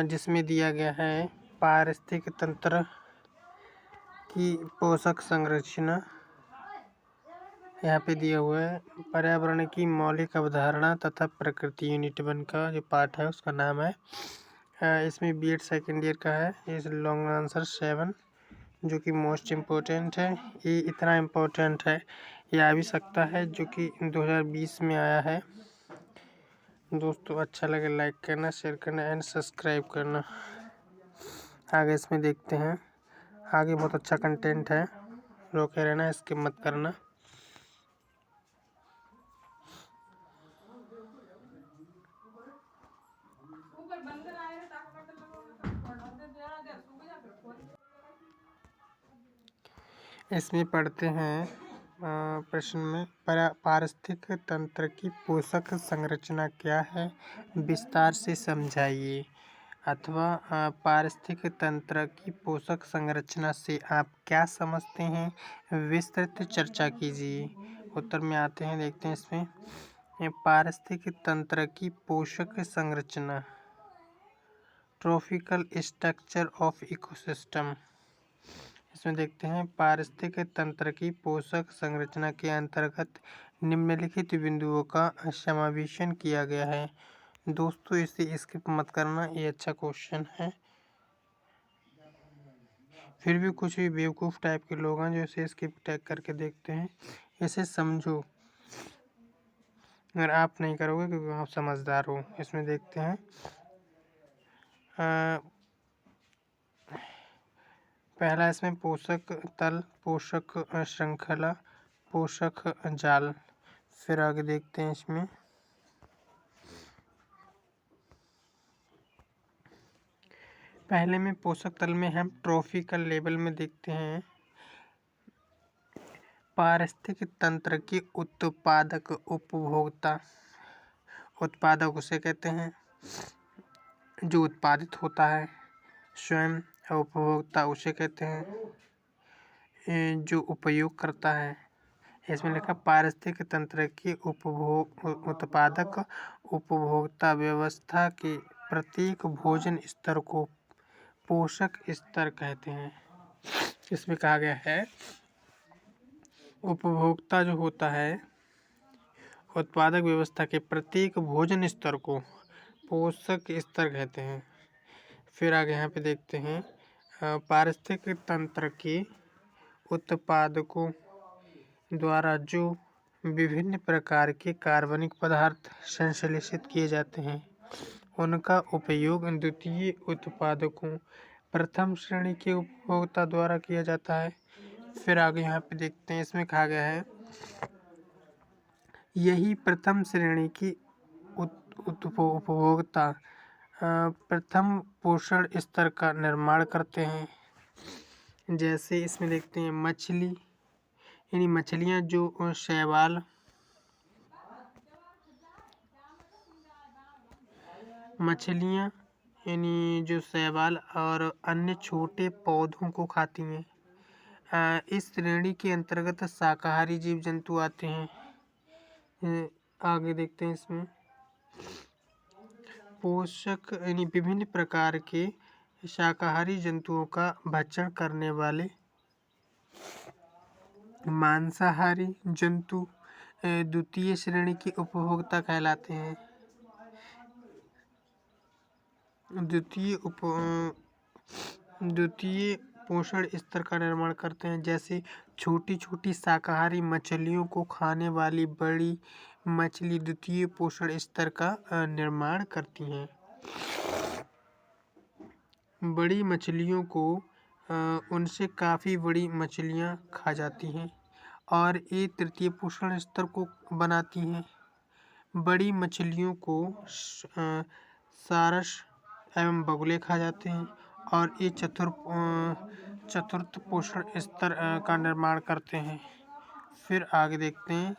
जिसमें दिया गया है पारिस्थितिक तंत्र की पोषक संरचना। यहाँ पे दिया हुआ है पर्यावरण की मौलिक अवधारणा तथा प्रकृति। यूनिट 1 का जो पार्ट है उसका नाम है। इसमें बीएड सेकेंड ईयर का है। इस लॉन्ग आंसर 7 जो कि मोस्ट इम्पोर्टेंट है। ये इतना इम्पोर्टेंट है ये आ भी सकता है, जो कि 2020 में आया है। दोस्तों अच्छा लगे लाइक करना, शेयर करना एंड सब्सक्राइब करना। आगे इसमें देखते हैं। आगे बहुत अच्छा कंटेंट है, रोके रहना, स्किप मत करना। इसमें पढ़ते हैं प्रश्न में पारिस्थितिक तंत्र की पोषक संरचना क्या है, विस्तार से समझाइए। अथवा पारिस्थितिक तंत्र की पोषक संरचना से आप क्या समझते हैं, विस्तृत चर्चा कीजिए। उत्तर में आते हैं, देखते हैं इसमें। पारिस्थितिक तंत्र की पोषक संरचना, ट्रॉफिकल स्ट्रक्चर ऑफ इकोसिस्टम। इसमें देखते हैं पारिस्थितिक तंत्र की पोषक संरचना के अंतर्गत निम्नलिखित बिंदुओं का समावेशन किया गया है। दोस्तों इसे स्किप मत करना, ये अच्छा क्वेश्चन है। फिर भी कुछ भी बेवकूफ़ टाइप के लोग हैं जो इसे स्किप टैग करके देखते हैं। इसे समझो, अगर आप नहीं करोगे क्योंकि आप समझदार हो। इसमें देखते हैं पहला इसमें पोषक तल, पोषक श्रृंखला, पोषक जाल। फिर आगे देखते हैं इसमें पहले में पोषक तल में हम ट्रॉफिकल लेवल में देखते हैं पारिस्थितिक तंत्र के उत्पादक उपभोक्ता। उत्पादक उसे कहते हैं जो उत्पादित होता है स्वयं, उपभोक्ता उसे कहते हैं जो उपयोग करता है। इसमें लिखा पारिस्थितिक तंत्र के उत्पादक उपभोक्ता व्यवस्था के प्रत्येक भोजन स्तर को पोषक स्तर कहते हैं। इसमें कहा गया है उपभोक्ता जो होता है उत्पादक व्यवस्था के प्रत्येक भोजन स्तर को पोषक स्तर कहते हैं। फिर आगे यहाँ पे देखते हैं पारिस्थितिक तंत्र के उत्पादकों द्वारा जो विभिन्न प्रकार के कार्बनिक पदार्थ संश्लेषित किए जाते हैं उनका उपयोग द्वितीय उत्पादकों प्रथम श्रेणी के उपभोक्ता द्वारा किया जाता है। फिर आगे यहाँ पे देखते हैं, इसमें कहा गया है यही प्रथम श्रेणी की उपभोक्ता प्रथम पोषण स्तर का निर्माण करते हैं। जैसे इसमें देखते हैं मछली, यानी मछलियाँ जो शैवाल, मछलियाँ यानी जो शैवाल और अन्य छोटे पौधों को खाती हैं। इस श्रेणी के अंतर्गत शाकाहारी जीव जंतु आते हैं। आगे देखते हैं इसमें पोषक यानी विभिन्न प्रकार के शाकाहारी जंतुओं का भक्षण करने वाले मांसाहारी जंतु द्वितीय श्रेणी के उपभोक्ता कहलाते हैं। द्वितीय पोषण स्तर का निर्माण करते हैं। जैसे छोटी छोटी शाकाहारी मछलियों को खाने वाली बड़ी मछली द्वितीय पोषण स्तर का निर्माण करती हैं। बड़ी मछलियों को उनसे काफ़ी बड़ी मछलियाँ खा जाती हैं और ये तृतीय पोषण स्तर को बनाती हैं। बड़ी मछलियों को सारस एवं बगुले खा जाते हैं और ये चतुर्थ पोषण स्तर का निर्माण करते हैं। फिर आगे देखते हैं,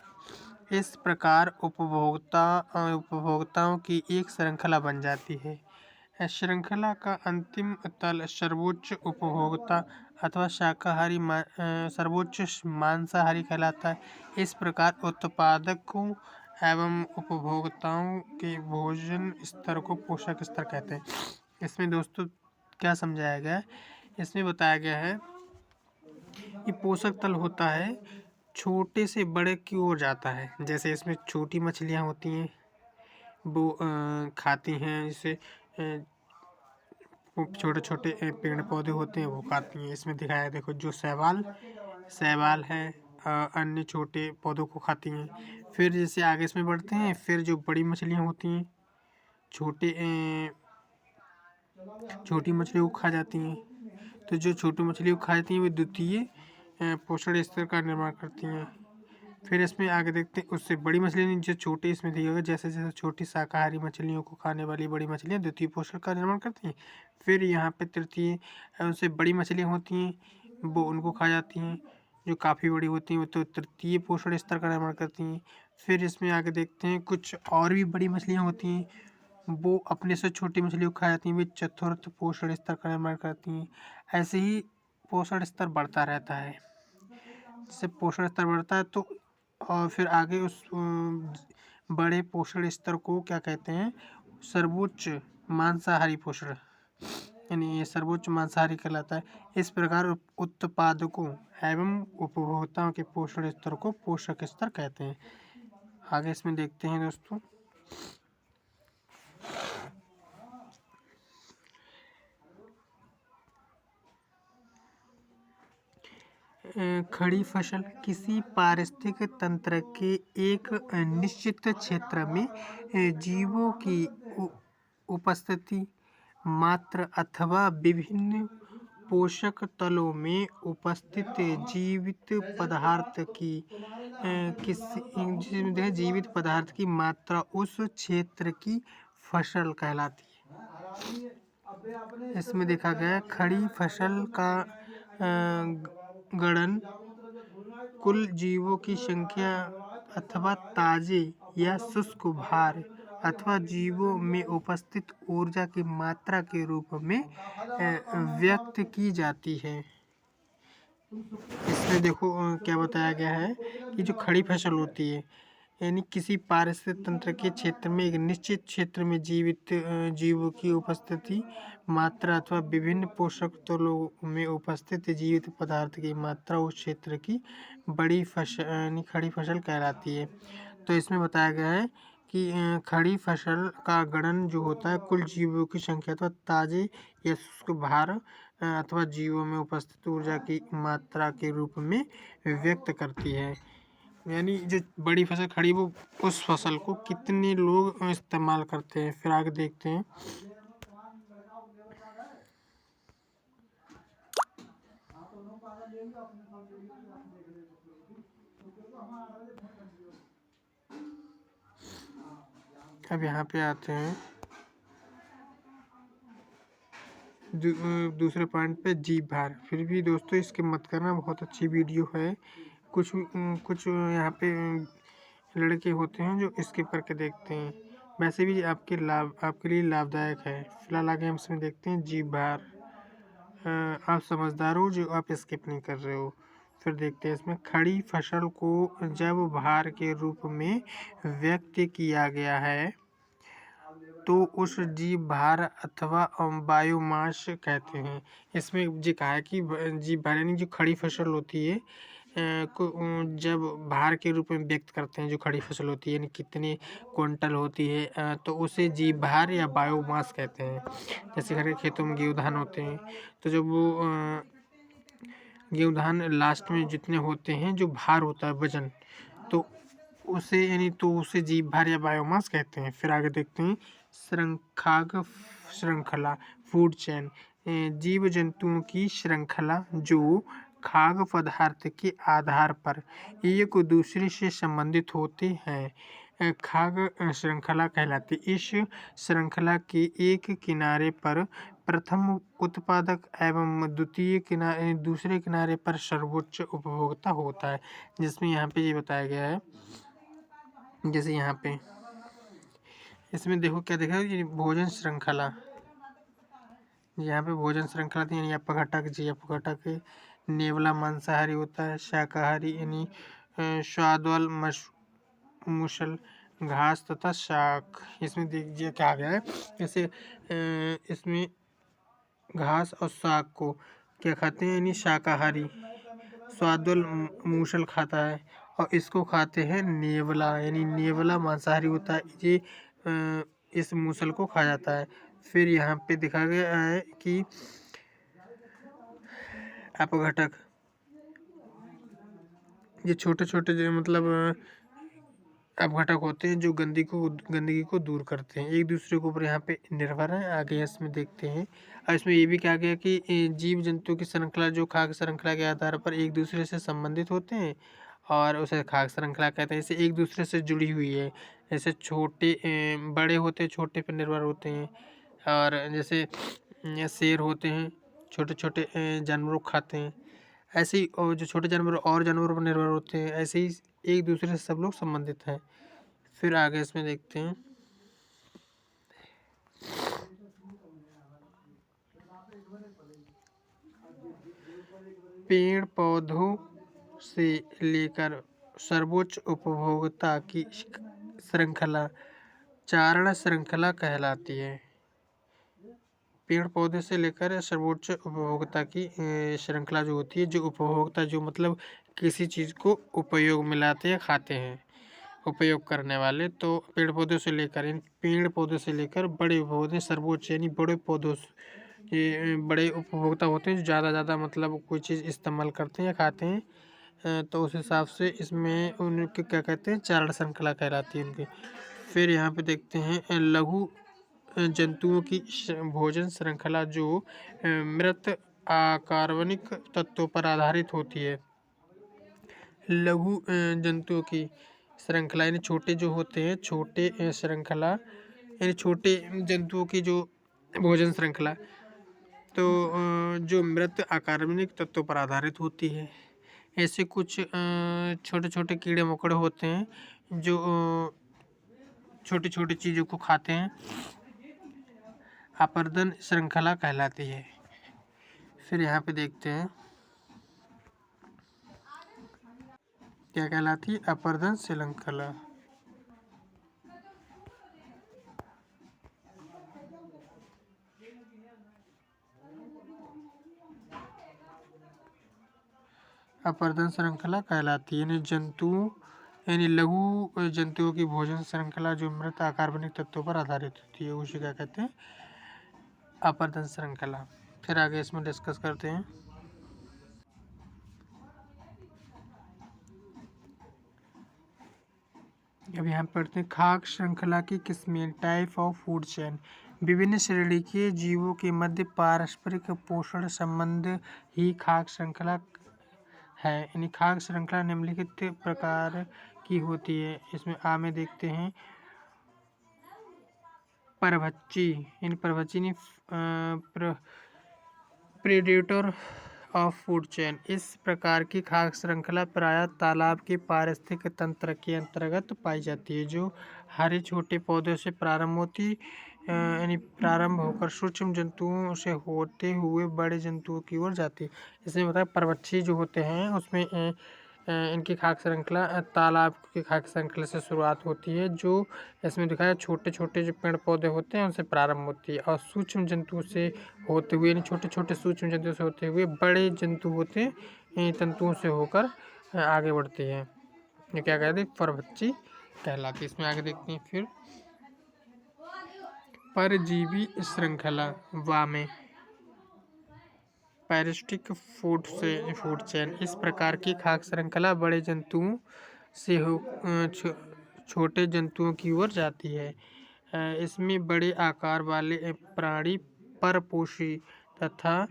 इस प्रकार उपभोक्ताओं की एक श्रृंखला बन जाती है। श्रृंखला का अंतिम तल सर्वोच्च उपभोक्ता अथवा शाकाहारी सर्वोच्च मांसाहारी कहलाता है। इस प्रकार उत्पादकों एवं उपभोक्ताओं के भोजन स्तर को पोषक स्तर कहते हैं। इसमें दोस्तों क्या समझाया गया है, इसमें बताया गया है कि पोषक तल होता है छोटे से बड़े की ओर जाता है। जैसे इसमें छोटी मछलियाँ होती हैं वो खाती हैं, जैसे छोटे छोटे पेड़ पौधे होते हैं वो खाती हैं। इसमें दिखाया है, देखो जो शैवाल है अन्य छोटे पौधों को खाती हैं। फिर जैसे आगे इसमें बढ़ते हैं, फिर जो बड़ी मछलियाँ होती हैं छोटी मछलियों को खा जाती हैं। तो जो छोटी मछलियों को खा जाती हैं वे द्वितीय पोषण स्तर का निर्माण करती हैं। फिर इसमें आगे देखते हैं उससे बड़ी मछलियाँ जो छोटी, इसमें दिया होगा जैसे जैसे छोटी शाकाहारी मछलियों को खाने वाली बड़ी मछलियाँ द्वितीय पोषण का निर्माण करती हैं। फिर यहाँ पे तृतीय उनसे बड़ी मछलियाँ होती हैं वो उनको खा जाती हैं, जो काफ़ी बड़ी होती हैं वो तो तृतीय पोषण स्तर का निर्माण करती हैं। फिर इसमें आगे देखते हैं कुछ और भी बड़ी मछलियाँ होती हैं वो अपने से छोटी मछलियों को खा जाती हैं, वे चतुर्थ पोषण स्तर का निर्माण करती हैं। ऐसे ही पोषण स्तर बढ़ता रहता है। जैसे पोषण स्तर बढ़ता है तो और फिर आगे उस बड़े पोषण स्तर को क्या कहते हैं, सर्वोच्च मांसाहारी पोषण, यानी ये सर्वोच्च मांसाहारी कहलाता है। इस प्रकार उत्पादकों एवं उपभोक्ताओं के पोषण स्तर को पोषक स्तर कहते हैं। आगे इसमें देखते हैं दोस्तों, खड़ी फसल किसी पारिस्थितिक तंत्र के एक निश्चित क्षेत्र में जीवों की उपस्थिति मात्र अथवा विभिन्न पोषक तलों में उपस्थित जीवित पदार्थ की जीवित पदार्थ की मात्रा उस क्षेत्र की फसल कहलाती है। इसमें देखा गया खड़ी फसल का गणन कुल जीवों की संख्या अथवा ताजे या शुष्क भार अथवा जीवों में उपस्थित ऊर्जा की मात्रा के रूप में व्यक्त की जाती है। इसमें देखो क्या बताया गया है कि जो खड़ी फसल होती है यानी किसी पारिस्थितिक तंत्र के क्षेत्र में एक निश्चित क्षेत्र में जीवित जीवों की उपस्थिति मात्रा अथवा विभिन्न पोषक तत्वों में उपस्थित जीवित पदार्थ की मात्रा उस क्षेत्र की बड़ी फसल यानी खड़ी फसल कहलाती है। तो इसमें बताया गया है कि खड़ी फसल का गणन जो होता है कुल जीवों की संख्या अथवा ताजे या शुष्क भार अथवा जीवों में उपस्थित ऊर्जा की मात्रा के रूप में व्यक्त करती है। यानी जो बड़ी फसल खड़ी वो उस फसल को कितने लोग इस्तेमाल करते हैं। फिर आगे देखते हैं, अब यहाँ पे आते हैं दूसरे पॉइंट पे जीव भार। फिर भी दोस्तों इसके मत करना, बहुत अच्छी वीडियो है। कुछ यहाँ पे लड़के होते हैं जो स्किप करके देखते हैं, वैसे भी आपके लिए लाभदायक है। फिलहाल आगे हम इसमें देखते हैं जीव भार। आप समझदार हो जो आप स्किप नहीं कर रहे हो। फिर देखते हैं इसमें खड़ी फसल को जब भार के रूप में व्यक्त किया गया है तो उस जीव भार अथवा बायोमास कहते हैं। इसमें ये कहा है कि जीव भार यानी जो खड़ी फसल होती है को जब भार के रूप में व्यक्त करते हैं, जो खड़ी फसल होती है यानी कितने क्विंटल होती है तो उसे जीव भार या बायोमास कहते हैं। जैसे घर के खेतों में गेहूँ धान होते हैं तो जब वो गेहूँ धान लास्ट में जितने होते हैं जो भार होता है वजन, तो उसे जीव भार या बायोमास कहते हैं। फिर आगे देखते हैं खाद्य श्रृंखला फूड चेन, जीव जंतुओं की श्रृंखला जो खाद्य पदार्थ के आधार पर एक दूसरे से संबंधित होते हैं खाद्य श्रृंखला कहलाती। इस श्रृंखला के एक किनारे पर प्रथम उत्पादक एवं दूसरे किनारे पर सर्वोच्च उपभोक्ता होता है। जिसमें यहाँ पे ये बताया गया है, जैसे यहाँ पे इसमें देखो क्या देखा है, भोजन श्रृंखला। यहाँ पे भोजन श्रृंखला थी यानी अपघटक नेवला मांसाहारी होता है, शाकाहारी यानी स्वादवाल मुसल घास तथा शाक। इसमें देखिए क्या आ गया है, जैसे इसमें घास और शाक को क्या खाते हैं, यानी शाकाहारी। स्वादुल मूसल खाता है और इसको खाते हैं नेवला, यानी नेवला मांसाहारी होता है, ये इस मूसल को खा जाता है। फिर यहाँ पे दिखा गया है कि अपघटक, ये छोटे छोटे जो मतलब अपघटक होते हैं जो गंदगी को दूर करते हैं, एक दूसरे के ऊपर यहाँ पे निर्भर है। आगे इसमें देखते हैं, और इसमें ये भी कहा गया कि जीव जंतु की श्रृंखला जो खाद्य श्रृंखला के आधार पर एक दूसरे से संबंधित होते हैं और उसे खाद्य श्रृंखला कहते हैं। जैसे एक दूसरे से जुड़ी हुई है, जैसे छोटे बड़े होते हैं छोटे पर निर्भर होते हैं, और जैसे शेर होते हैं छोटे छोटे जानवरों को खाते हैं, ऐसे ही और जो छोटे जानवर और जानवरों पर निर्भर होते हैं, ऐसे ही एक दूसरे से सब लोग संबंधित हैं। फिर आगे इसमें देखते हैं, पेड़ पौधों से लेकर सर्वोच्च उपभोक्ता की श्रृंखला चारण श्रृंखला कहलाती है। पेड़ पौधे से लेकर सर्वोच्च उपभोक्ता की श्रृंखला जो होती है, जो उपभोक्ता जो मतलब किसी चीज़ को उपयोग में लाते हैं खाते हैं, उपयोग करने वाले, तो पेड़ पौधों से लेकर इन पेड़ पौधों से लेकर बड़े पौधे सर्वोच्च, यानी बड़े पौधों ये बड़े उपभोक्ता होते हैं जो ज़्यादा मतलब कोई चीज़ इस्तेमाल करते हैं या खाते हैं, तो उस हिसाब से इसमें उनके क्या कहते हैं, चारण श्रृंखला कहलाती है उनकी। फिर यहाँ पे देखते हैं लघु जंतुओं की भोजन श्रृंखला जो मृत अकार्बनिक तत्वों पर आधारित होती है। लघु जंतुओं की श्रृंखला यानी छोटे जो होते हैं, छोटे श्रृंखला यानी छोटे जंतुओं की जो भोजन श्रृंखला, तो जो मृत अकार्बनिक तत्वों पर आधारित होती है। ऐसे कुछ छोटे छोटे कीड़े मकोड़े होते हैं जो छोटी छोटी चीज़ों को खाते हैं, अपर्दन श्रृंखला कहलाती है। फिर यहाँ पे देखते हैं क्या कहलाती है, अपर्दन श्रृंखला। अपर्दन श्रृंखला कहलाती है, यानी लघु जंतुओं की भोजन श्रृंखला जो मृत अकार्बनिक तत्वों पर आधारित होती है, उसे क्या कहते हैं, अपर्दन श्रृंखला। फिर आगे इसमें डिस्कस करते हैं, अब यहाँ पढ़ते हैं खाद्य श्रृंखला की किस्में, टाइप ऑफ फूड चेन। विभिन्न श्रेणी के जीवों के मध्य पारस्परिक पोषण संबंध ही खाद्य श्रृंखला है। यानी खाद्य श्रृंखला निम्नलिखित प्रकार की होती है। इसमें आ में देखते हैं परभक्षी, यानी परभक्षी नहीं प्रेडेटर ऑफ फूड चेन। इस प्रकार की खाद्य श्रृंखला प्रायः तालाब के पारिस्थितिक तंत्र के अंतर्गत पाई जाती है, जो हरे छोटे पौधों से प्रारंभ होती यानी प्रारंभ होकर सूक्ष्म जंतुओं से होते हुए बड़े जंतुओं की ओर जाती है। इसमें बताया परभक्षी जो होते हैं उसमें इनकी खाद्य श्रृंखला तालाब की खाद्य श्रृंखला से शुरुआत होती है, जो इसमें दिखाया छोटे छोटे जो पेड़ पौधे होते हैं उनसे प्रारंभ होती है, और सूक्ष्म जंतुओं से होते हुए, यानी छोटे छोटे सूक्ष्म जंतुओं से होते हुए बड़े जंतु होते हैं तंतुओं से होकर आगे बढ़ती है। ये क्या कहते हैं, परभक्षी कहलाती है। इसमें आगे देखते हैं फिर परजीवी श्रृंखला वा में, पैरिस्टिक फूड चेन। इस प्रकार की खाद्य श्रृंखला बड़े जंतुओं से छोटे जंतुओं की ओर जाती है। इसमें बड़े आकार वाले प्राणी परपोषी तथा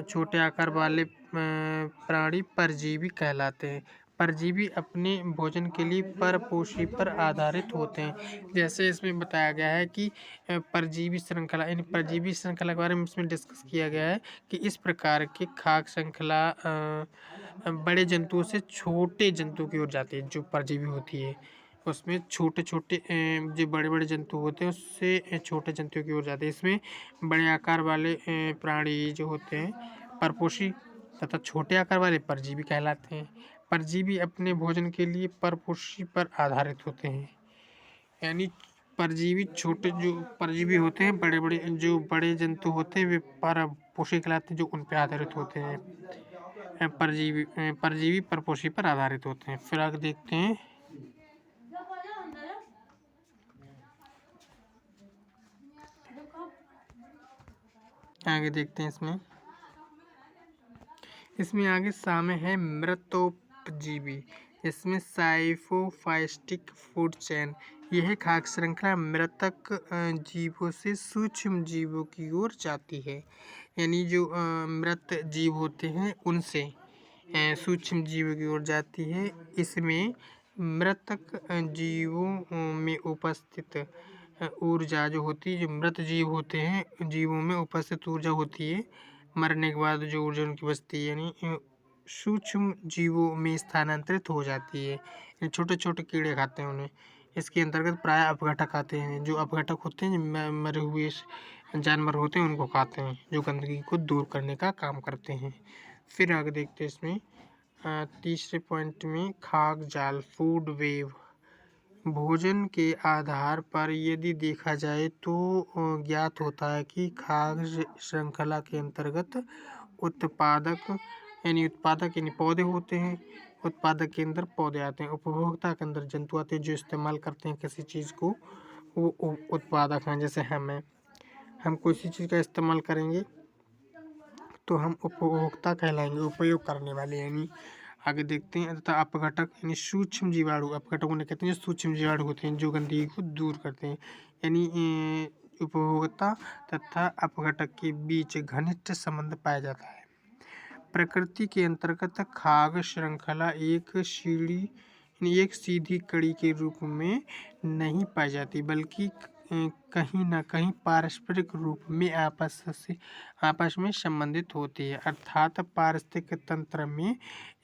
छोटे आकार वाले प्राणी परजीवी कहलाते हैं। परजीवी अपने भोजन के लिए परपोषी पर आधारित होते हैं। जैसे इसमें बताया गया है कि परजीवी श्रृंखला, इन परजीवी श्रृंखला के बारे में इसमें डिस्कस किया गया है कि इस प्रकार की खाद्य श्रृंखला बड़े जंतुओं से छोटे जंतु की ओर जाती है। जो परजीवी होती है उसमें छोटे छोटे जो बड़े बड़े जंतु होते हैं उससे छोटे जंतुओं की ओर जाते हैं। इसमें बड़े आकार वाले प्राणी जो होते हैं परपोषी तथा छोटे आकार वाले परजीवी कहलाते हैं। परजीवी अपने भोजन के लिए परपोषी पर आधारित होते हैं। यानी परजीवी छोटे जो परजीवी होते हैं, बड़े बड़े जो बड़े जंतु होते हैं वे परपोषी कहलाते हैं, जो उन पे आधारित होते हैं। परजीवी परपोषी पर आधारित होते हैं। फिर आगे देखते हैं इसमें आगे शामिल है मृतोपजीवी, इसमें साइफोफाइस्टिक फूड चेन। यह खाद्य श्रृंखला मृतक जीवों से सूक्ष्म जीवों की ओर जाती है। यानी जो मृत जीव होते हैं उनसे सूक्ष्म जीवों की ओर जाती है। इसमें मृतक जीवों में उपस्थित ऊर्जा जो होती है, जो मृत जीव होते हैं जीवों में उपस्थित ऊर्जा होती है, मरने के बाद जो ऊर्जा उनकी बचती है, यानी सूक्ष्म जीवों में स्थानांतरित हो जाती है। छोटे छोटे कीड़े खाते हैं उन्हें। इसके अंतर्गत प्राय अपघटक आते हैं। जो अपघटक होते हैं, जो मरे हुए जानवर होते हैं उनको खाते हैं, जो गंदगी को दूर करने का काम करते हैं। फिर आगे देखते हैं इसमें तीसरे पॉइंट में खाद्य जाल फूड वेव। भोजन के आधार पर यदि देखा जाए तो ज्ञात होता है कि खाद्य श्रृंखला के अंतर्गत उत्पादक यानी पौधे होते हैं। उत्पादक के अंदर पौधे आते हैं, उपभोक्ता के अंदर जंतु आते हैं जो इस्तेमाल करते हैं किसी चीज़ को, वो उत्पादक हैं। जैसे हम कोई सी चीज़ का इस्तेमाल करेंगे तो हम उपभोक्ता कहलाएंगे, उपयोग करने वाले। यानी आगे देखते हैं तथा अपघटक यानी सूक्ष्म जीवाणु। अपघटक उन्हें कहते हैं जो सूक्ष्म जीवाणु होते हैं, जो गंदगी को दूर करते हैं। यानी उपभोक्ता तथा अपघटक के बीच घनिष्ठ संबंध पाया जाता है। प्रकृति के अंतर्गत खाद्य श्रृंखला एक सीधी कड़ी के रूप में नहीं पाई जाती, बल्कि कहीं न कहीं पारस्परिक रूप में आपस में संबंधित होती है। अर्थात पारिस्थितिक तंत्र में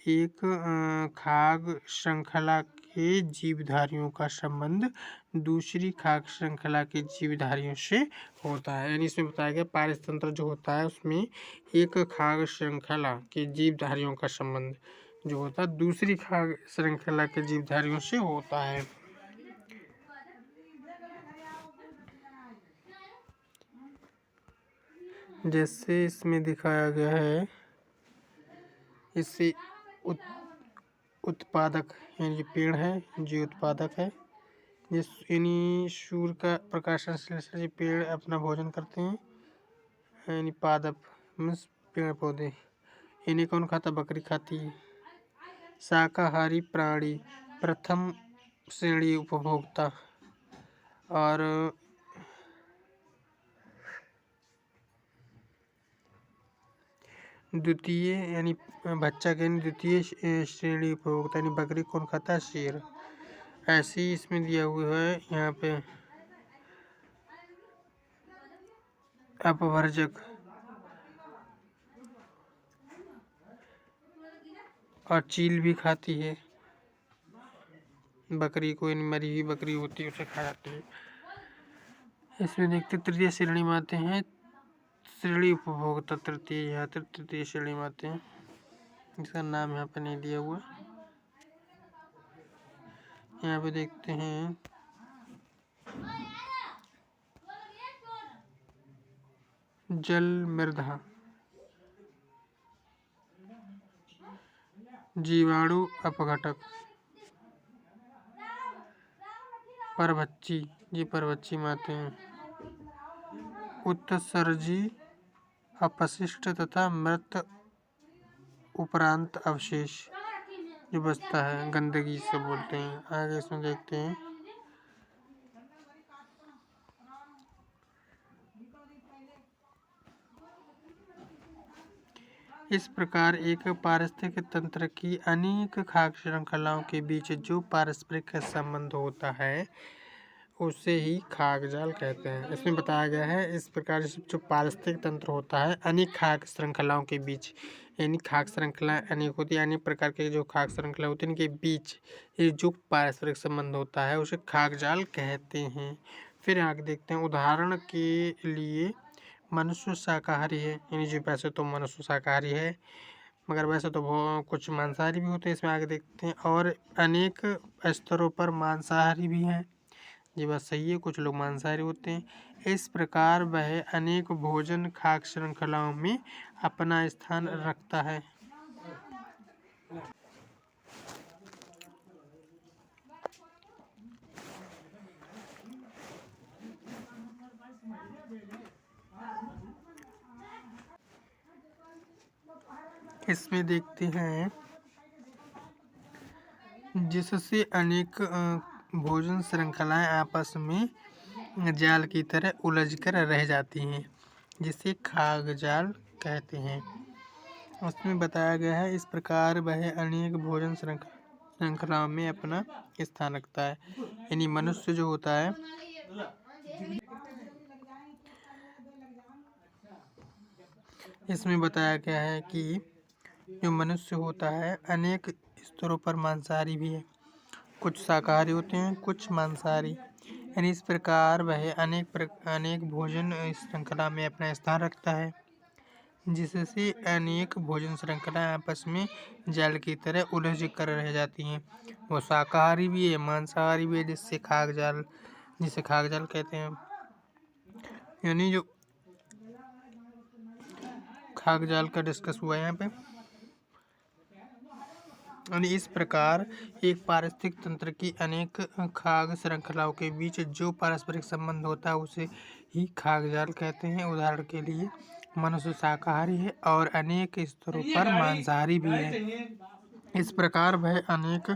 एक खाद्य श्रृंखला के जीवधारियों का संबंध दूसरी खाद्य श्रृंखला के जीवधारियों से होता है। यानी इसमें बताया गया पारिस्थितिक तंत्र जो होता है उसमें एक खाद्य श्रृंखला के जीवधारियों का संबंध जो होता है दूसरी खाद्य श्रृंखला के जीवधारियों से होता है। जैसे इसमें दिखाया गया है, इससे उत्पादक यानी जो पेड़ है जो उत्पादक है, जिस यानी सूर्य का प्रकाश संश्लेषण से पेड़ अपना भोजन करते हैं। यानी पादप मीन्स पेड़ पौधे, इन्हें कौन खाता? बकरी खाती है। शाकाहारी प्राणी प्रथम श्रेणी उपभोक्ता और द्वितीय यानी भक्षक यानी द्वितीय श्रेणी उपभोक्ता यानी बकरी कौन खाता है? शेर। ऐसे ही इसमें दिया हुआ है यहाँ पे अपवर्जक और चील भी खाती है बकरी को, यानी मरी हुई बकरी होती है उसे खा जाती है। इसमें देखते तृतीय श्रेणी में आते हैं श्रेणी उपभोक्ता। तृतीय श्रेणी में आते हैं, इसका नाम यहाँ पे नहीं दिया हुआ। यहाँ पे देखते हैं जल मृदा जीवाणु अपघटक परभक्षी, ये परभक्षी में आते हैं। उत्सर्जी अपशिष्ट तथा मृत उपरांत अवशेष जो बचता है, गंदगी से बोलते हैं। आगे इसमें देखते हैं इस प्रकार एक पारिस्थितिक तंत्र की अनेक खाद्य श्रृंखलाओं के बीच जो पारस्परिक संबंध होता है उसे ही खाद्य जाल कहते हैं। इसमें बताया गया है इस प्रकार जो पारिस्थितिक तंत्र होता है अनेक खाद्य श्रृंखलाओं के बीच, यानी खाद्य श्रृंखला अनेक होती है, अनेक प्रकार के जो खाद्य श्रृंखला होती है इनके बीच ये जो पारस्परिक संबंध होता है उसे खाद्य जाल कहते हैं। फिर आगे देखते हैं उदाहरण के लिए मनुष्य शाकाहारी है, यानी जो वैसे तो मनुष्य शाकाहारी है मगर वैसे तो कुछ मांसाहारी भी होते हैं। इसमें आगे देखते हैं और अनेक स्तरों पर मांसाहारी भी हैं, ये बात सही है, कुछ लोग मांसाहारी होते हैं। इस प्रकार वह अनेक भोजन खाद्य श्रृंखलाओं में अपना स्थान रखता है। इसमें देखते हैं जिससे अनेक भोजन श्रृंखलाएं आपस में जाल की तरह उलझकर रह जाती हैं, जिसे खाद्य जाल कहते हैं। उसमें बताया गया है इस प्रकार वह अनेक भोजन श्रृंखलाओं में अपना स्थान रखता है। यानी मनुष्य जो होता है इसमें बताया गया है कि जो मनुष्य होता है अनेक स्तरों पर मांसाहारी भी है, कुछ शाकाहारी होते हैं, कुछ मांसाहारी। यानी इस प्रकार वह अनेक भोजन श्रृंखला में अपना स्थान रखता है, जिससे अनेक भोजन श्रृंखलाएं आपस में जाल की तरह उलझ कर रह जाती हैं। वो शाकाहारी भी है, मांसाहारी भी है, जिसे खाद्य जाल कहते हैं। यानी जो खाद्य जाल का डिस्कस हुआ यहाँ पे। यानी इस प्रकार एक पारिस्थितिक तंत्र की अनेक खाद्य श्रृंखलाओं के बीच जो पारस्परिक संबंध होता है उसे ही खाद्य जाल कहते हैं। उदाहरण के लिए मनुष्य शाकाहारी है और अनेक स्तरों पर मांसाहारी भी है। इस प्रकार वह अनेक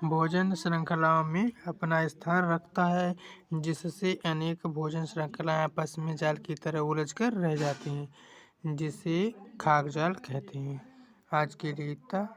भोजन श्रृंखलाओं में अपना स्थान रखता है, जिससे अनेक भोजन श्रृंखलाएं आपस में जाल की तरह उलझकर रह जाती हैं, जिसे खाद्य जाल कहते हैं। आज के लिए इतना।